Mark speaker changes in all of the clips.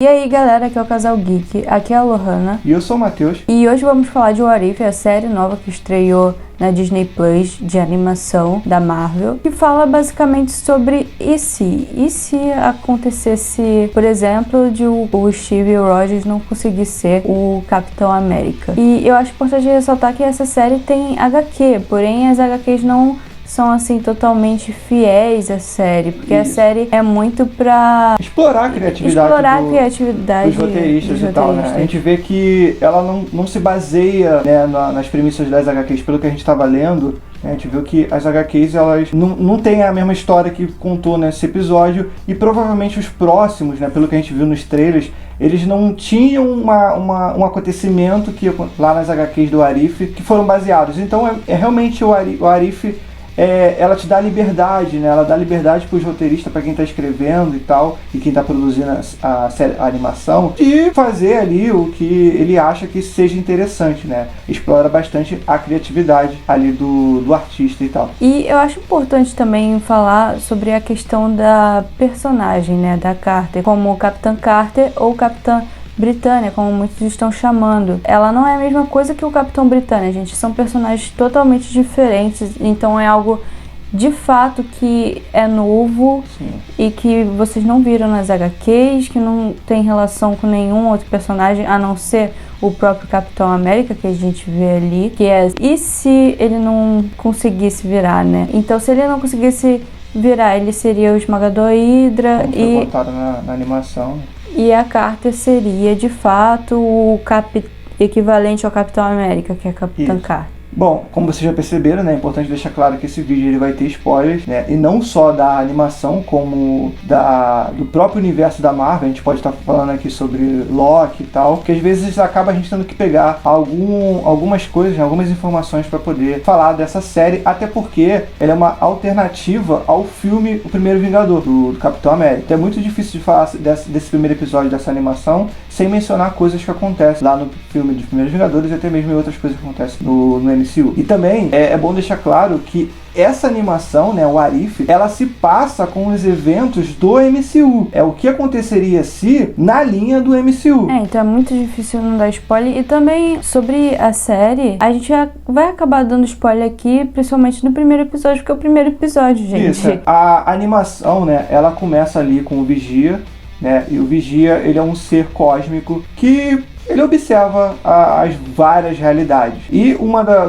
Speaker 1: E aí galera, aqui é o Casal Geek, aqui é a Lohana.
Speaker 2: E eu sou o Matheus.
Speaker 1: E hoje vamos falar de What If, a série nova que estreou na Disney Plus de animação da Marvel, que fala basicamente sobre e se acontecesse, por exemplo, de o Steve Rogers não conseguir ser o Capitão América. E eu acho importante ressaltar que essa série tem HQ, porém as HQs não são assim totalmente fiéis à série, porque a série é muito pra
Speaker 2: explorar a criatividade dos roteiristas e tal, né? A gente vê que ela não se baseia, né, nas premissas das HQs, pelo que a gente estava lendo. A gente viu que as HQs elas não têm a mesma história que contou nesse episódio, e provavelmente os próximos, né, pelo que a gente viu nos trailers, eles não tinham um acontecimento que lá nas HQs do What If que foram baseados. Então é realmente o What If. Ela te dá liberdade, né? Ela dá liberdade para os roteiristas, para quem está escrevendo e tal, e quem está produzindo a animação, de fazer ali o que ele acha que seja interessante, né? Explora bastante a criatividade ali do artista e tal.
Speaker 1: E eu acho importante também falar sobre a questão da personagem, né? Da Carter, como Capitã Carter ou Capitã Britânia, como muitos estão chamando. Ela não é a mesma coisa que o Capitão Britânia, gente. São personagens totalmente diferentes, então é algo de fato que é novo.
Speaker 2: Sim.
Speaker 1: E que vocês não viram nas HQs, que não tem relação com nenhum outro personagem, a não ser o próprio Capitão América, que a gente vê ali, que é e se ele não conseguisse virar, né? Então, se ele não conseguisse virar, ele seria o Esmagador Hydra.
Speaker 2: Como foi contado na animação.
Speaker 1: E a Carter seria, de fato, o equivalente ao Capitão América, que é a Capitã Carter.
Speaker 2: Bom, como vocês já perceberam, né, é importante deixar claro que esse vídeo ele vai ter spoilers, né, e não só da animação, como do próprio universo da Marvel. A gente pode estar falando aqui sobre Loki e tal, que às vezes acaba a gente tendo que pegar algumas coisas, né, algumas informações para poder falar dessa série, até porque ela é uma alternativa ao filme O Primeiro Vingador, do Capitão América. Então é muito difícil de falar desse primeiro episódio dessa animação sem mencionar coisas que acontecem lá no filme dos Primeiros Vingadores e até mesmo em outras coisas que acontecem no MCU. E também é bom deixar claro que essa animação, né, o What If, ela se passa com os eventos do MCU. É o que aconteceria se na linha do MCU.
Speaker 1: Então é muito difícil não dar spoiler. E também sobre a série, a gente vai acabar dando spoiler aqui, principalmente no primeiro episódio, porque é o primeiro episódio, gente.
Speaker 2: Isso. A animação, né, ela começa ali com o Vigia, né, e o Vigia, ele é um ser cósmico que ele observa as várias realidades. E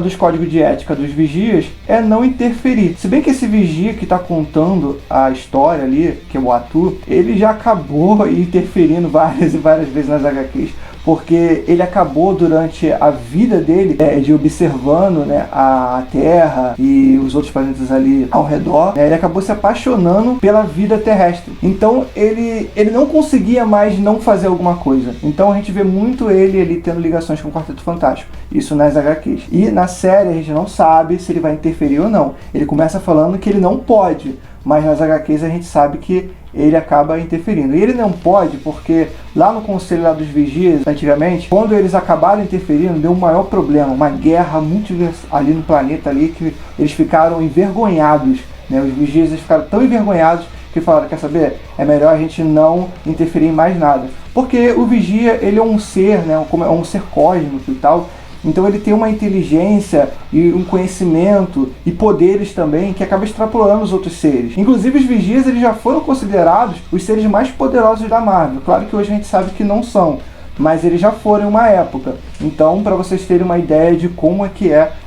Speaker 2: dos códigos de ética dos vigias é não interferir. Se bem que esse vigia que está contando a história ali, que é o Atu, ele já acabou interferindo várias e várias vezes nas HQs. Porque ele acabou durante a vida dele de observando, né, a Terra e os outros planetas ali ao redor. Ele acabou se apaixonando pela vida terrestre. Então ele não conseguia mais não fazer alguma coisa. Então a gente vê muito ele tendo ligações com o Quarteto Fantástico. Isso nas HQs. E na série a gente não sabe se ele vai interferir ou não. Ele começa falando que ele não pode, mas nas HQs a gente sabe que ele acaba interferindo. E ele não pode porque lá no Conselho lá dos Vigias, antigamente, quando eles acabaram interferindo, deu um maior problema, uma guerra multiversal ali no planeta ali, que eles ficaram envergonhados, né? Os Vigias eles ficaram tão envergonhados que falaram, quer saber, é melhor a gente não interferir em mais nada. Porque o Vigia, ele é um ser, né, é um ser cósmico e tal. Então ele tem uma inteligência e um conhecimento e poderes também que acaba extrapolando os outros seres. Inclusive os Vigias eles já foram considerados os seres mais poderosos da Marvel. Claro que hoje a gente sabe que não são, mas eles já foram em uma época. Então, para vocês terem uma ideia de como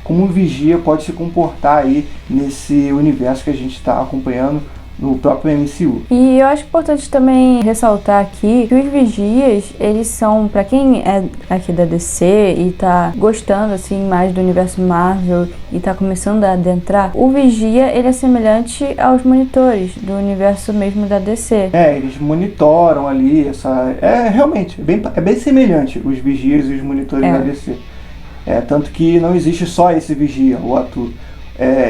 Speaker 2: um Vigia pode se comportar aí nesse universo que a gente está acompanhando no próprio MCU.
Speaker 1: E eu acho importante também ressaltar aqui que os Vigias, eles são, pra quem é aqui da DC e tá gostando assim mais do universo Marvel e tá começando a adentrar, o Vigia, ele é semelhante aos monitores do universo mesmo da DC.
Speaker 2: Eles monitoram ali realmente, é bem semelhante os Vigias e os monitores da DC. Tanto que não existe só esse Vigia, o Atu.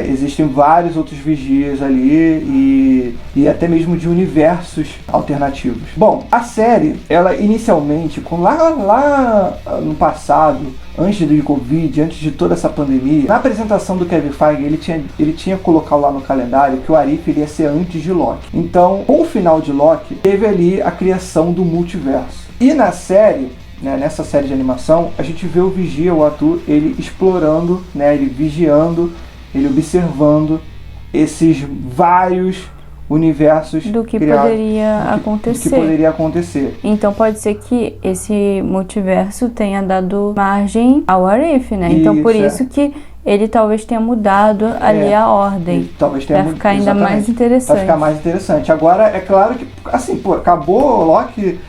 Speaker 2: Existem vários outros vigias ali e até mesmo de universos alternativos. Bom, a série, ela inicialmente, lá no passado, antes do Covid, antes de toda essa pandemia, na apresentação do Kevin Feige, ele tinha colocado lá no calendário que o Arif iria ser antes de Loki. Então, com o final de Loki, teve ali a criação do multiverso. E na série, né, nessa série de animação, a gente vê o Vigia, o ator, ele explorando, né, ele vigiando, ele observando esses vários universos
Speaker 1: do que
Speaker 2: criados,
Speaker 1: poderia acontecer.
Speaker 2: Do que poderia acontecer.
Speaker 1: Então pode ser que esse multiverso tenha dado margem ao Arif, né? Então por isso que ele talvez tenha mudado ali a ordem.
Speaker 2: Talvez tenha
Speaker 1: mudado. Pra ficar ainda mais interessante.
Speaker 2: Pra ficar mais interessante. Agora, é claro que, assim, acabou o Loki,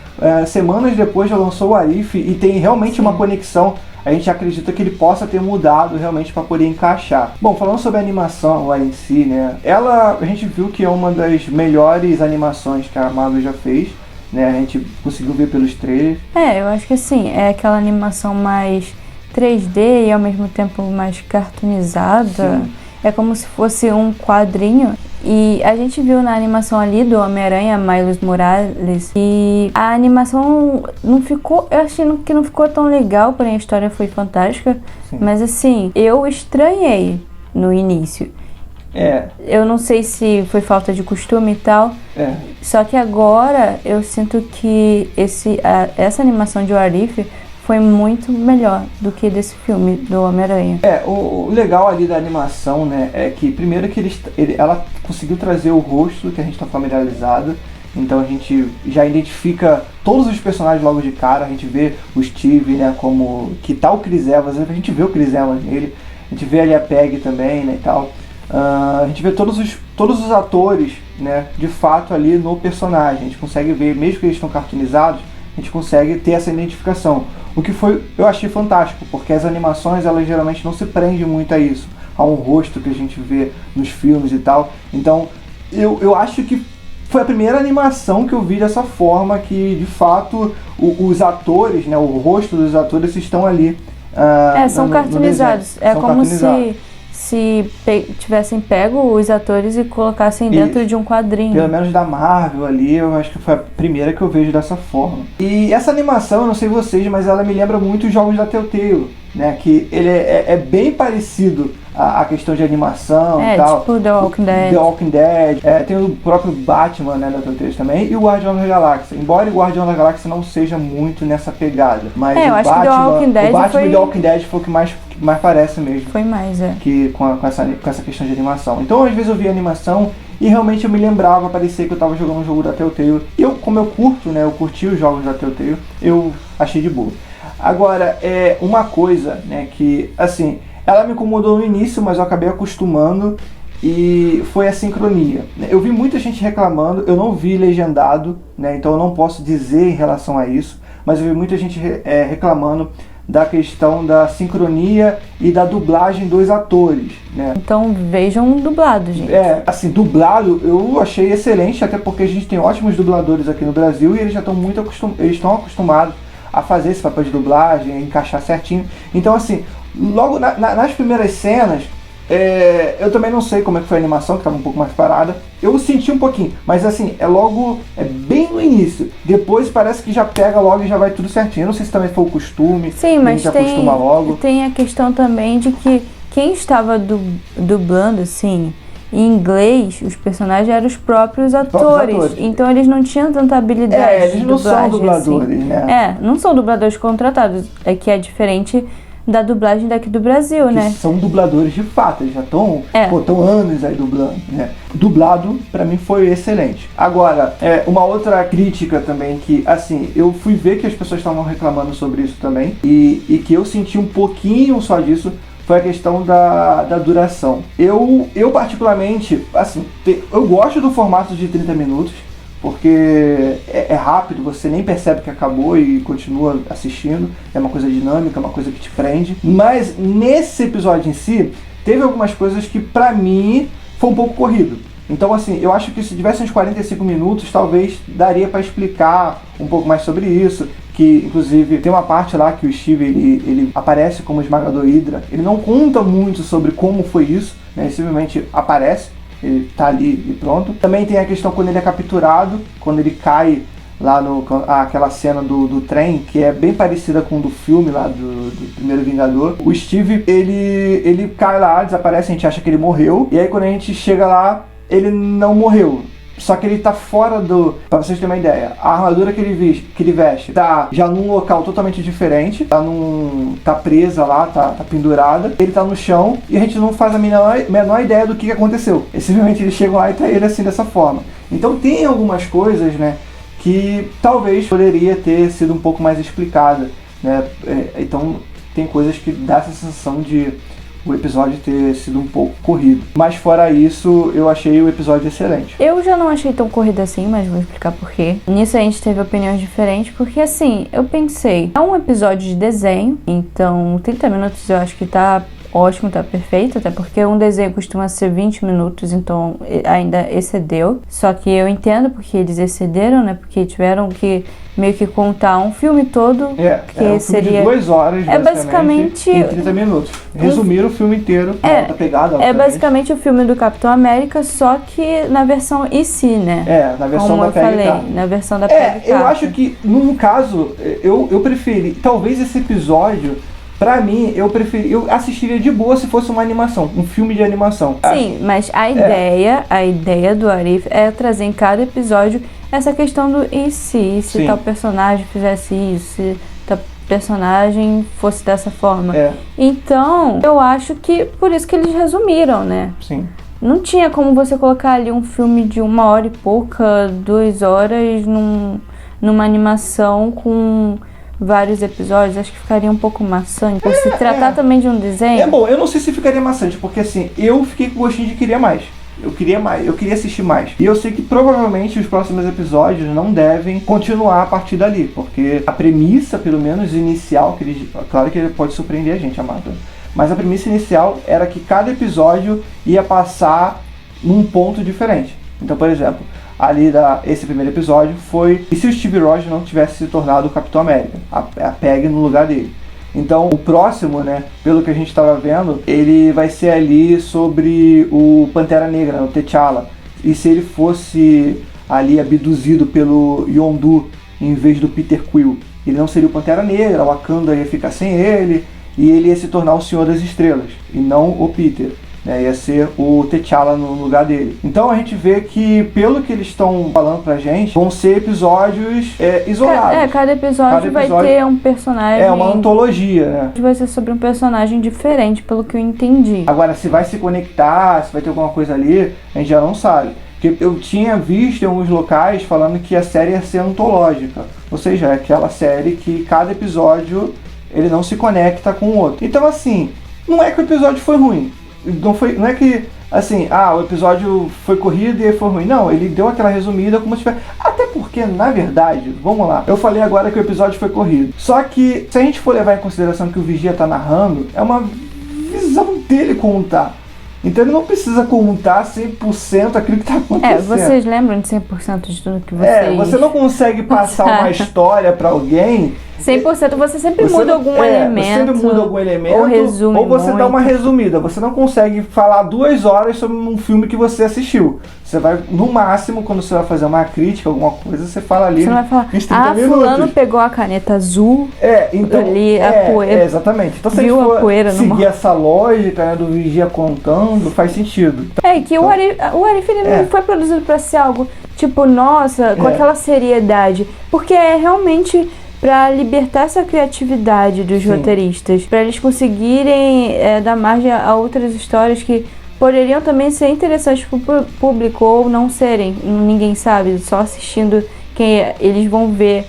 Speaker 2: semanas depois já lançou o Arif e tem realmente uma conexão. A gente acredita que ele possa ter mudado realmente para poder encaixar. Bom, falando sobre a animação lá em si, né? A gente viu que é uma das melhores animações que a Marvel já fez, né? A gente conseguiu ver pelos trailers.
Speaker 1: Eu acho que assim, é aquela animação mais 3D e ao mesmo tempo mais cartoonizada. Sim. É como se fosse um quadrinho. E a gente viu na animação ali do Homem-Aranha, Miles Morales, e a animação não ficou, eu achei que não ficou tão legal, porém a história foi fantástica. Sim. Mas assim, eu estranhei no início. Eu não sei se foi falta de costume e tal. Só que agora eu sinto que essa animação de Arif foi muito melhor do que desse filme do Homem-Aranha.
Speaker 2: O legal ali da animação, né, é que primeiro que ela conseguiu trazer o rosto que a gente está familiarizado, então a gente já identifica todos os personagens logo de cara, a gente vê o Steve, né, como que tá o Chris Evans, a gente vê o Chris Evans nele, a gente vê ali a Peggy também, né, e tal. A gente vê todos os atores, né, de fato ali no personagem, a gente consegue ver, mesmo que eles estão cartoonizados, a gente consegue ter essa identificação. O que eu achei fantástico, porque as animações, elas geralmente não se prendem muito a isso, a um rosto que a gente vê nos filmes e tal. Então, eu acho que foi a primeira animação que eu vi dessa forma, que de fato os atores, né, o rosto dos atores estão ali.
Speaker 1: São cartoonizados. É como se tivessem pego os atores e colocassem dentro de um quadrinho.
Speaker 2: Pelo menos da Marvel ali, eu acho que foi a primeira que eu vejo dessa forma. E essa animação, eu não sei vocês, mas ela me lembra muito os jogos da Telltale, né? Que ele é bem parecido a questão de animação e tal.
Speaker 1: Tipo The Walking Dead.
Speaker 2: The Walking Dead. Tem o próprio Batman, né, da Telltale também. E o Guardião da Galáxia. Embora o Guardião da Galáxia não seja muito nessa pegada. Mas
Speaker 1: eu acho que The Walking Dead
Speaker 2: o Batman e The Walking Dead foi o que mais parece mesmo.
Speaker 1: Foi mais,
Speaker 2: que com essa questão de animação. Então, às vezes eu via animação e realmente eu me lembrava, parecia que eu tava jogando um jogo da Telltale. E como eu curto, né, eu curti os jogos da Telltale, eu achei de boa. Agora, uma coisa, né, que, assim, ela me incomodou no início, mas eu acabei acostumando, e foi a sincronia. Eu vi muita gente reclamando, eu não vi legendado, né, então eu não posso dizer em relação a isso, mas eu vi muita gente reclamando da questão da sincronia e da dublagem dos atores, né?
Speaker 1: Então vejam dublado, gente.
Speaker 2: Assim, dublado eu achei excelente, até porque a gente tem ótimos dubladores aqui no Brasil e eles já estão eles estão acostumados a fazer esse papel de dublagem, a encaixar certinho. Então, assim, logo nas primeiras cenas, eu também não sei como é que foi a animação, que estava um pouco mais parada. Eu senti um pouquinho, mas assim, bem no início. Depois parece que já pega logo e já vai tudo certinho. Eu não sei se também foi o costume.
Speaker 1: Sim, mas
Speaker 2: acostuma logo.
Speaker 1: Tem a questão também de que quem estava dublando, assim, em inglês, os personagens eram os próprios atores. Então eles não tinham tanta habilidade.
Speaker 2: Eles não são dubladores,
Speaker 1: assim,
Speaker 2: né?
Speaker 1: Não são dubladores contratados. É que é diferente da dublagem daqui do Brasil, né?
Speaker 2: São dubladores de fato, eles já estão anos aí dublando, né? Dublado, pra mim, foi excelente. Agora, uma outra crítica também que, assim, eu fui ver que as pessoas estavam reclamando sobre isso também, e que eu senti um pouquinho só disso, foi a questão da duração. Eu particularmente, assim, eu gosto do formato de 30 minutos, porque é rápido, você nem percebe que acabou e continua assistindo, é uma coisa dinâmica, é uma coisa que te prende. Mas nesse episódio em si, teve algumas coisas que pra mim foi um pouco corrido. Então, assim, eu acho que se tivesse uns 45 minutos, talvez daria pra explicar um pouco mais sobre isso. Que, inclusive, tem uma parte lá que o Steve, ele aparece como esmagador Hydra. Ele não conta muito sobre como foi isso, né? Ele simplesmente aparece, ele tá ali e pronto. Também tem a questão quando ele é capturado, quando ele cai lá aquela cena do trem, que é bem parecida com o do filme lá do primeiro Vingador. O Steve, ele cai lá, desaparece, a gente acha que ele morreu, e aí quando a gente chega lá, ele não morreu. Só que ele tá fora pra vocês terem uma ideia, a armadura que ele veste tá já num local totalmente diferente, tá presa lá, tá pendurada, ele tá no chão e a gente não faz a menor ideia do que aconteceu. E simplesmente eles chegam lá e tá ele assim dessa forma. Então tem algumas coisas, né, que talvez poderia ter sido um pouco mais explicada, né? Então tem coisas que dá essa sensação de o episódio ter sido um pouco corrido. Mas fora isso, eu achei o episódio excelente.
Speaker 1: Eu já não achei tão corrido assim, mas vou explicar por quê. Nisso a gente teve opiniões diferentes, porque assim, eu pensei, é um episódio de desenho, então 30 minutos eu acho que tá ótimo, tá perfeito, até porque um desenho costuma ser 20 minutos, então ainda excedeu. Só que eu entendo porque eles excederam, né? Porque tiveram que meio que contar um filme todo, que
Speaker 2: um
Speaker 1: seria...
Speaker 2: filme de 2 horas,
Speaker 1: basicamente
Speaker 2: em 30 minutos. Resumiram o filme inteiro, tá pegado,
Speaker 1: é basicamente o filme do Capitão América, só que na versão EC, né?
Speaker 2: Na versão
Speaker 1: como
Speaker 2: da
Speaker 1: eu
Speaker 2: Peggy
Speaker 1: falei,
Speaker 2: Carter.
Speaker 1: na versão da Peggy Carter.
Speaker 2: Eu acho que, num caso, eu preferi, talvez esse episódio, pra mim, eu assistiria de boa se fosse uma animação, um filme de animação.
Speaker 1: Sim, mas a ideia do Arif é trazer em cada episódio essa questão do e se tal personagem fizesse isso, se tal personagem fosse dessa forma. Então, eu acho que por isso que eles resumiram, né?
Speaker 2: Sim.
Speaker 1: Não tinha como você colocar ali um filme de 1 hora e pouca, 2 horas, numa animação com vários episódios. Acho que ficaria um pouco maçante. Por se tratar também de um desenho.
Speaker 2: Bom, eu não sei se ficaria maçante, porque assim, eu fiquei com gostinho de querer mais. Eu queria assistir mais. E eu sei que provavelmente os próximos episódios não devem continuar a partir dali, porque a premissa, pelo menos inicial, claro que ele pode surpreender a gente, amado, mas a premissa inicial era que cada episódio ia passar num ponto diferente. Então, por exemplo, ali esse primeiro episódio foi: e se o Steve Rogers não tivesse se tornado o Capitão América, a Peggy no lugar dele? Então o próximo, né, pelo que a gente estava vendo, ele vai ser ali sobre o Pantera Negra, o T'Challa. E se ele fosse ali abduzido pelo Yondu em vez do Peter Quill, ele não seria o Pantera Negra, o Wakanda ia ficar sem ele, e ele ia se tornar o Senhor das Estrelas, e não o Peter. Ia ser o T'Challa no lugar dele. Então a gente vê que, pelo que eles estão falando pra gente, vão ser episódios isolados.
Speaker 1: Cada episódio vai ter um personagem...
Speaker 2: uma antologia, né?
Speaker 1: Vai ser sobre um personagem diferente, pelo que eu entendi.
Speaker 2: Agora, se vai se conectar, se vai ter alguma coisa ali, a gente já não sabe. Porque eu tinha visto em alguns locais falando que a série ia ser antológica. Ou seja, é aquela série que cada episódio ele não se conecta com o outro. Então, assim, não é que o episódio foi ruim. Não é que, assim, o episódio foi corrido e foi ruim. Não, ele deu aquela resumida como se tivesse... Até porque, na verdade, vamos lá, eu falei agora que o episódio foi corrido. Só que, se a gente for levar em consideração que o Vigia tá narrando, é uma visão dele contar. Então ele não precisa contar 100% aquilo que tá acontecendo.
Speaker 1: Vocês lembram de 100% de tudo que vocês...
Speaker 2: Você não consegue passar uma história pra alguém...
Speaker 1: 100% você sempre muda algum elemento.
Speaker 2: Você sempre muda algum elemento.
Speaker 1: Ou resume
Speaker 2: ou você
Speaker 1: muito.
Speaker 2: dá uma resumida. Você não consegue falar 2 horas sobre um filme que você assistiu. Você vai, no máximo, quando você vai fazer uma crítica, alguma coisa, você fala ali.
Speaker 1: Você não vai falar, fulano pegou a caneta azul,
Speaker 2: então,
Speaker 1: ali a poeira.
Speaker 2: Exatamente. Então se
Speaker 1: viu
Speaker 2: a gente for
Speaker 1: a poeira
Speaker 2: seguir essa lógica, né, do Vigia contando, faz sentido.
Speaker 1: Que o Arif ele não foi produzido pra ser algo tipo, nossa, com aquela seriedade. Porque é realmente... para libertar essa criatividade dos roteiristas, para eles conseguirem dar margem a outras histórias que poderiam também ser interessantes para o público ou não serem, ninguém sabe, só assistindo quem eles vão ver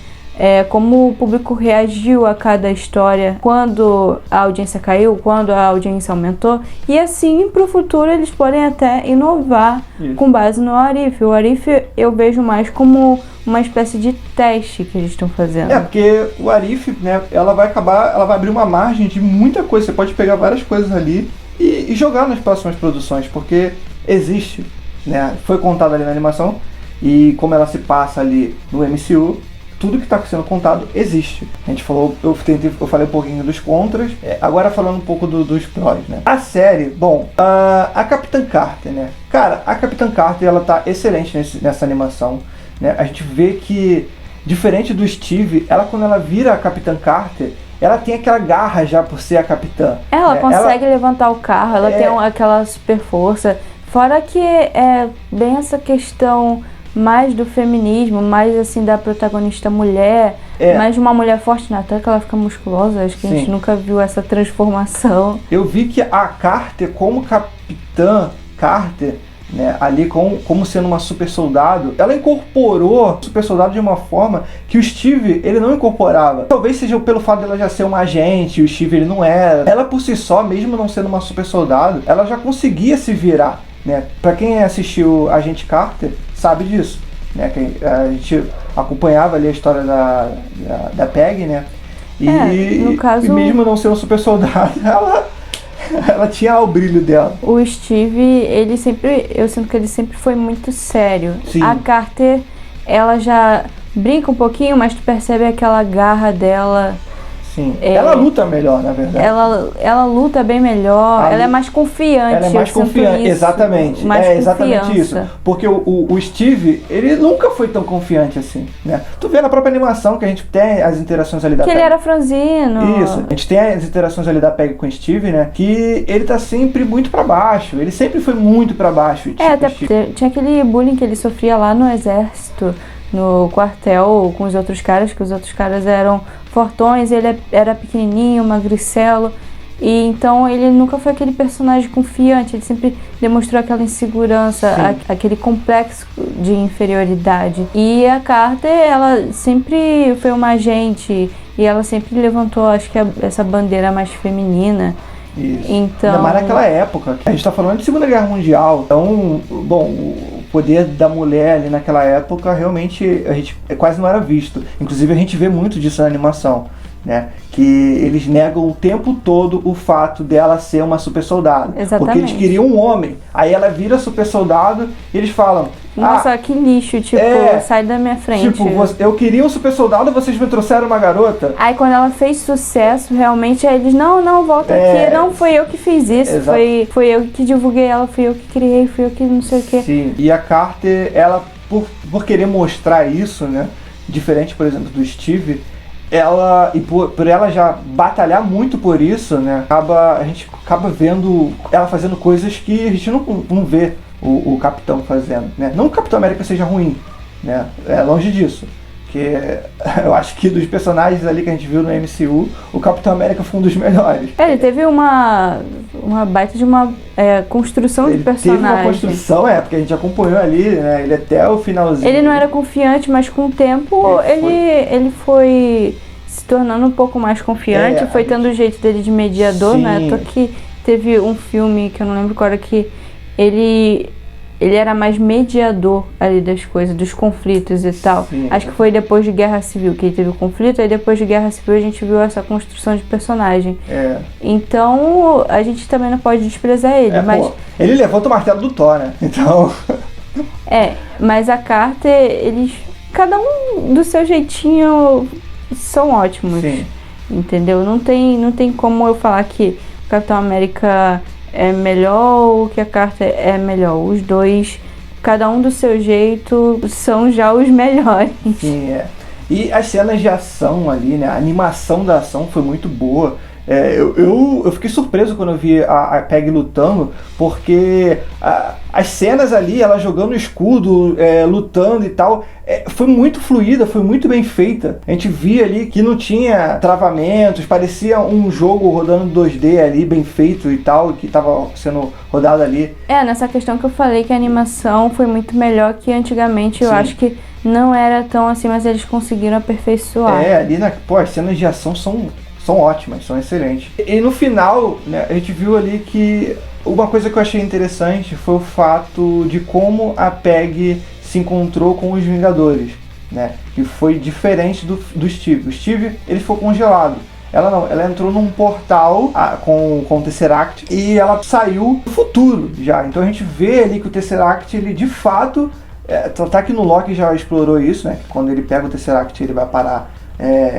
Speaker 1: como o público reagiu a cada história, quando a audiência caiu, quando a audiência aumentou, e assim pro futuro eles podem até inovar com base no Arif. O Arif eu vejo mais como uma espécie de teste que eles estão fazendo.
Speaker 2: Porque o Arif, né, ela vai abrir uma margem de muita coisa. Você pode pegar várias coisas ali e jogar nas próximas produções, porque existe, né, foi contado ali na animação, e como ela se passa ali no MCU, tudo que está sendo contado existe. A gente falou, eu falei um pouquinho dos contras, agora falando um pouco dos prós, né? A série, bom, a Capitã Carter, né? Cara, a Capitã Carter, ela tá excelente nessa animação, né? A gente vê que, diferente do Steve, ela quando ela vira a Capitã Carter, ela tem aquela garra já por ser a capitã.
Speaker 1: Ela consegue levantar o carro, ela tem aquela super força. Fora que é bem essa questão mais do feminismo, mais assim da protagonista mulher, mais de uma mulher forte, né? Até que ela fica musculosa, acho que a gente nunca viu essa transformação.
Speaker 2: Eu vi que a Carter, como Capitã Carter, né, ali como sendo uma super soldado, ela incorporou o super soldado de uma forma que o Steve, ele não incorporava. Talvez seja pelo fato dela já ser uma agente, o Steve ele não era. Ela por si só, mesmo não sendo uma super soldado, ela já conseguia se virar, né? Pra quem assistiu Agente Carter, sabe disso, né? A gente acompanhava ali a história da Peggy, né? E,
Speaker 1: no caso,
Speaker 2: e mesmo não sendo super soldado, ela tinha o brilho dela.
Speaker 1: O Steve, eu sinto que ele sempre foi muito sério.
Speaker 2: Sim.
Speaker 1: A Carter, ela já brinca um pouquinho, mas tu percebe aquela garra dela.
Speaker 2: Sim. Ela luta melhor, na verdade.
Speaker 1: Ela luta bem melhor, ela é mais confiante.
Speaker 2: Ela é mais confiante, exatamente. Exatamente isso. Porque o Steve, ele nunca foi tão confiante assim, né? Tu vê na própria animação que a gente tem as interações ali da Peggy.
Speaker 1: Que ele era franzino.
Speaker 2: Isso. A gente tem as interações ali da Peggy com o Steve, né? Que ele tá sempre muito pra baixo. Ele sempre foi muito pra baixo.
Speaker 1: Até tinha aquele bullying que ele sofria lá no exército, no quartel, com os outros caras, que os outros caras eram fortões, ele era pequenininho, magricelo, e então ele nunca foi aquele personagem confiante, ele sempre demonstrou aquela insegurança, aquele complexo de inferioridade. E a Carter, ela sempre foi uma agente, e ela sempre levantou, acho que essa bandeira mais feminina.
Speaker 2: Isso.
Speaker 1: Então,
Speaker 2: ainda mais naquela época, a gente tá falando de Segunda Guerra Mundial, então, bom, o poder da mulher ali naquela época realmente a gente quase não era visto. Inclusive a gente vê muito disso na animação, né? Que eles negam o tempo todo o fato dela ser uma super soldado.
Speaker 1: Exatamente.
Speaker 2: Porque eles queriam um homem. Aí ela vira super soldado e eles falam:
Speaker 1: nossa, que lixo, tipo, sai da minha frente.
Speaker 2: Tipo, eu queria um super soldado e vocês me trouxeram uma garota.
Speaker 1: Aí quando ela fez sucesso, realmente, aí eles, não, volta aqui. Não, foi eu que fiz isso, foi eu que divulguei ela, fui eu que criei, fui eu que não sei o quê.
Speaker 2: Sim, e a Carter, ela, por querer mostrar isso, né, diferente, por exemplo, do Steve, ela, e por ela já batalhar muito por isso, né, a gente acaba vendo ela fazendo coisas que a gente não vê o Capitão fazendo, né? Não que o Capitão América seja ruim, né? É longe disso. Porque eu acho que dos personagens ali que a gente viu no MCU, o Capitão América foi um dos melhores.
Speaker 1: Ele teve uma baita de uma construção de personagem.
Speaker 2: Teve uma construção, porque a gente acompanhou ali, né? Ele até o finalzinho.
Speaker 1: Ele não era confiante, mas com o tempo ele foi se tornando um pouco mais confiante, foi tendo o jeito dele de mediador, né? Só que teve um filme que eu não lembro qual era, que ele era mais mediador ali das coisas, dos conflitos e tal.
Speaker 2: Sim.
Speaker 1: Acho que foi depois de Guerra Civil que ele teve o conflito, aí depois de Guerra Civil a gente viu essa construção de personagem. Então a gente também não pode desprezar ele, mas...
Speaker 2: ele levanta o martelo do Thor, né? Então...
Speaker 1: mas a Carter, cada um do seu jeitinho são ótimos.
Speaker 2: Sim.
Speaker 1: Entendeu? Não tem como eu falar que o Capitão América é melhor ou que a Carter é melhor. Os dois, cada um do seu jeito, são já os melhores.
Speaker 2: Sim, E as cenas de ação ali, né? A animação da ação foi muito boa. Eu fiquei surpreso quando eu vi a Peggy lutando, porque as cenas ali, ela jogando o escudo, lutando e tal, foi muito fluida, foi muito bem feita. A gente via ali que não tinha travamentos, parecia um jogo rodando 2D ali, bem feito e tal, que estava sendo rodado ali.
Speaker 1: Nessa questão que eu falei que a animação foi muito melhor que antigamente. Eu acho que não era tão assim, mas eles conseguiram aperfeiçoar.
Speaker 2: Ali as cenas de ação são ótimas, são excelentes. E no final, né, a gente viu ali que uma coisa que eu achei interessante foi o fato de como a Peggy se encontrou com os Vingadores, né? Que foi diferente do Steve. O Steve, ele ficou congelado. Ela não, ela entrou num portal com o Tesseract e ela saiu do futuro já. Então a gente vê ali que o Tesseract, ele de fato Tá que no Loki já explorou isso, né? Que quando ele pega o Tesseract ele vai parar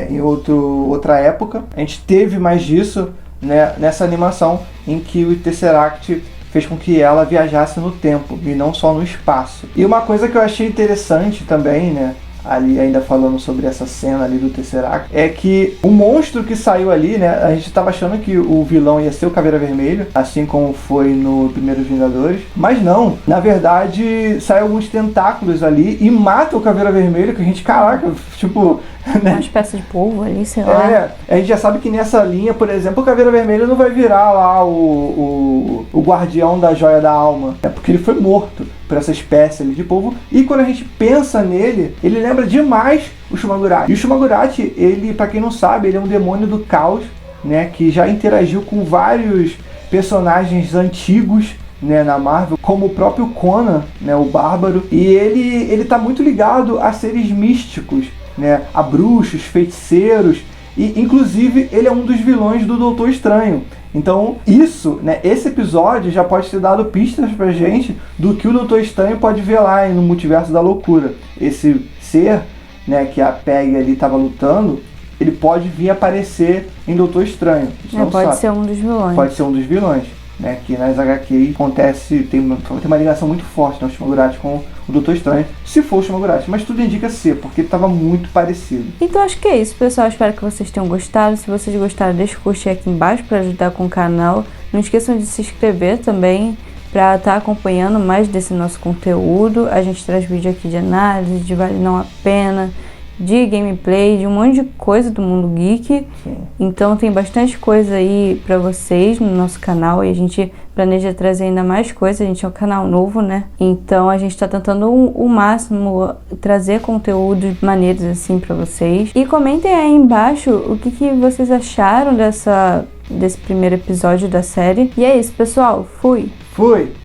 Speaker 2: em outra época. A gente teve mais disso, né, nessa animação em que o Tesseract fez com que ela viajasse no tempo e não só no espaço. E uma coisa que eu achei interessante também, né, ali ainda falando sobre essa cena ali do Tesseract, é que o monstro que saiu ali, né, a gente tava achando que o vilão ia ser o Caveira Vermelha, assim como foi no Primeiros Vingadores, mas não, na verdade saem alguns tentáculos ali e mata o Caveira Vermelha, que a gente, caraca, tipo... né?
Speaker 1: Uma espécie de polvo ali, sei lá.
Speaker 2: A gente já sabe que nessa linha, por exemplo, o Caveira Vermelha não vai virar lá o guardião da Joia da Alma, porque ele foi morto por essa espécie ali de polvo. E quando a gente pensa nele, ele lembra demais o Shumagurati. E o Shumagurati, ele, pra quem não sabe, ele é um demônio do caos, né, que já interagiu com vários personagens antigos, né, na Marvel, como o próprio Conan, né, o Bárbaro. E ele tá muito ligado a seres místicos, né, a bruxos, feiticeiros, e inclusive ele é um dos vilões do Doutor Estranho. Então isso, né, esse episódio já pode ter dado pistas pra gente do que o Doutor Estranho pode ver lá no Multiverso da Loucura. Esse ser, né, que a Peggy ali estava lutando, ele pode vir aparecer em Doutor Estranho.
Speaker 1: Pode ser um dos vilões.
Speaker 2: Pode ser um dos vilões, né, que nas HQ acontece, tem uma ligação muito forte, né, o Shumagurati com o Doutor Estranho, se for o Shumagurati, mas tudo indica ser, porque ele estava muito parecido.
Speaker 1: Então acho que é isso, pessoal, espero que vocês tenham gostado. Se vocês gostaram, deixa o curtir aqui embaixo para ajudar com o canal. Não esqueçam de se inscrever também para estar acompanhando mais desse nosso conteúdo. A gente traz vídeo aqui de análise, de Vale Não a Pena, de gameplay, de um monte de coisa do mundo geek.
Speaker 2: Sim.
Speaker 1: Então tem bastante coisa aí pra vocês no nosso canal e a gente planeja trazer ainda mais coisa. A gente é um canal novo, né? Então a gente tá tentando o máximo trazer conteúdos maneiros assim pra vocês. E comentem aí embaixo o que vocês acharam desse primeiro episódio da série. E é isso, pessoal. Fui!